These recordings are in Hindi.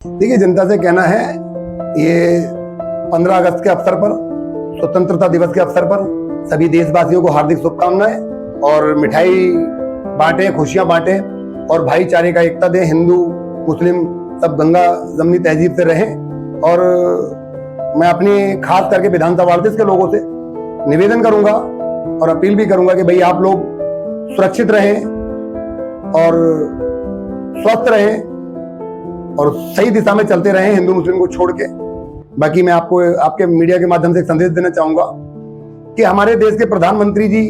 देखिए, जनता से कहना है, ये 15 अगस्त के अवसर पर, स्वतंत्रता दिवस के अवसर पर सभी देशवासियों को हार्दिक शुभकामनाएं और मिठाई बांटे, खुशियां बांटे और भाईचारे का एकता दें। हिंदू मुस्लिम सब गंगा जमनी तहजीब से रहें। और मैं अपनी खास करके विधानसभा के लोगों से निवेदन करूंगा और अपील भी करूंगा कि भाई आप लोग सुरक्षित रहें और स्वस्थ रहें और सही दिशा में चलते रहें, हिंदू मुस्लिम को छोड़ के। बाकी मैं आपको आपके मीडिया के माध्यम से एक संदेश देना चाहूंगा कि हमारे देश के प्रधानमंत्री जी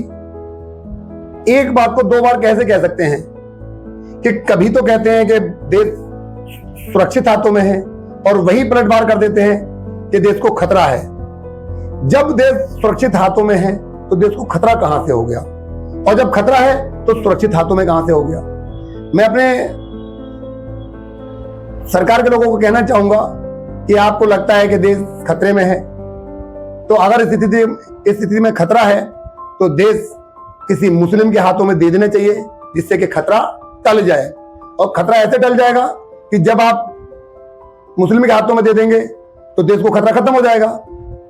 एक बात को 2 बार कैसे कह सकते हैं कि कभी तो कहते हैं कि देश सुरक्षित हाथों में है और वही पलटवार कर देते हैं कि देश को खतरा है। जब देश सुरक्षित हाथों में है तो देश को खतरा कहां से हो गया, और जब खतरा है तो सुरक्षित हाथों में कहां से हो गया। मैं अपने सरकार के लोगों को कहना चाहूंगा कि आपको लगता है कि देश खतरे में है, तो अगर इस स्थिति में खतरा है तो देश किसी मुस्लिम के हाथों में दे देना चाहिए, जिससे कि खतरा टल जाए। और खतरा ऐसे टल जाएगा कि जब आप मुस्लिम के हाथों में दे देंगे तो देश को खतरा खत्म हो जाएगा।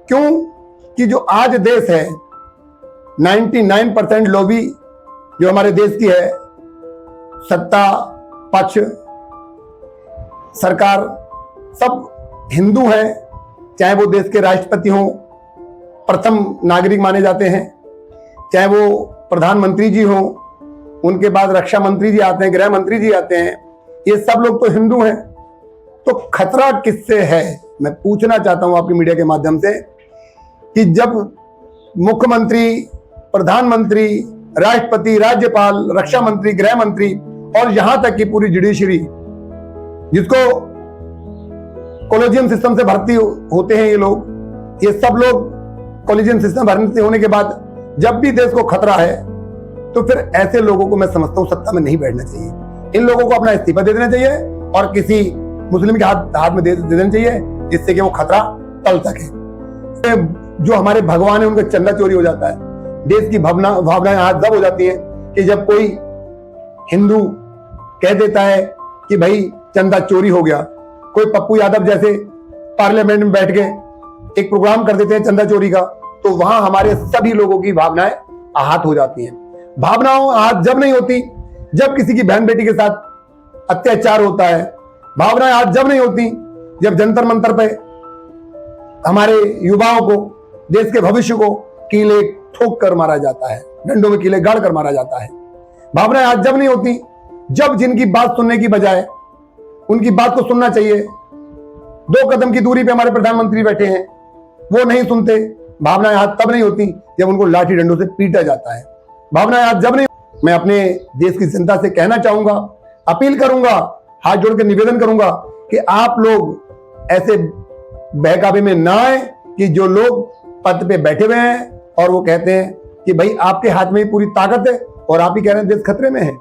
क्यों कि जो आज देश है, 99% लॉबी जो हमारे देश की है, सत्ता पक्ष, सरकार, सब हिंदू हैं। चाहे वो देश के राष्ट्रपति हों, प्रथम नागरिक माने जाते हैं, चाहे वो प्रधानमंत्री जी हों, उनके बाद रक्षा मंत्री जी आते हैं, गृह मंत्री जी आते हैं, ये सब लोग तो हिंदू हैं। तो खतरा किससे है, मैं पूछना चाहता हूं आपकी मीडिया के माध्यम से कि जब मुख्यमंत्री, प्रधानमंत्री, राष्ट्रपति, राज्यपाल, रक्षा मंत्री, गृह मंत्री और यहां तक कि पूरी जुडिशरी, जिसको कॉलेजियम सिस्टम से भर्ती होते हैं ये लोग, ये सब लोग कॉलेजियम सिस्टम भर्ती होने के बाद जब भी देश को खतरा है तो फिर ऐसे लोगों को मैं समझता हूं सत्ता में नहीं बैठना चाहिए। इन लोगों को अपना इस्तीफा दे देना चाहिए और किसी मुस्लिम के हाथ में दे देना चाहिए, जिससे कि वो खतरा टल सके। जो हमारे भगवान है उनका चंदा चोरी हो जाता है। देश की भावनाएं आज जब हो जाती है कि जब कोई हिंदू कह देता है कि भाई चंदा चोरी हो गया। कोई पप्पू यादव जैसे पार्लियामेंट में बैठ के एक प्रोग्राम कर देते हैं चंदा चोरी का, तो वहां हमारे सभी लोगों की भावनाएं आहत हो जाती हैं। भावनाओं आज जब नहीं होती जब किसी की बहन बेटी के साथ अत्याचार होता है। भावनाएं आज जब नहीं होती जब जंतर मंतर पे हमारे युवाओं को, देश के भविष्य को कीले ठोक कर मारा जाता है, डंडों में कीले गाड़ कर मारा जाता है। भावनाएं आज जब नहीं होती जब जिनकी बात सुनने की बजाय उनकी बात को सुनना चाहिए, 2 कदम की दूरी पे हमारे प्रधानमंत्री बैठे हैं, वो नहीं सुनते। भावनाएं आज तब नहीं होती जब उनको लाठी डंडों से पीटा जाता है। भावनाएं आज जब नहीं। मैं अपने देश की जनता से कहना चाहूंगा, अपील करूंगा, हाथ जोड़ के निवेदन करूंगा कि आप लोग ऐसे बहकावे में ना आए कि जो लोग पद पे बैठे हुए हैं और वो कहते हैं कि भाई आपके हाथ में ही पूरी ताकत है और आप ही कह रहे हैं देश खतरे में है।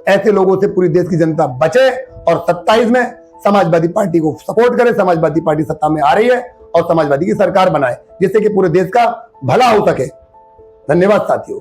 ऐसे लोगों से पूरी देश की जनता बचे और 27 में समाजवादी पार्टी को सपोर्ट करे। समाजवादी पार्टी सत्ता में आ रही है और समाजवादी की सरकार बनाए, जिससे कि पूरे देश का भला हो सके। धन्यवाद साथियों।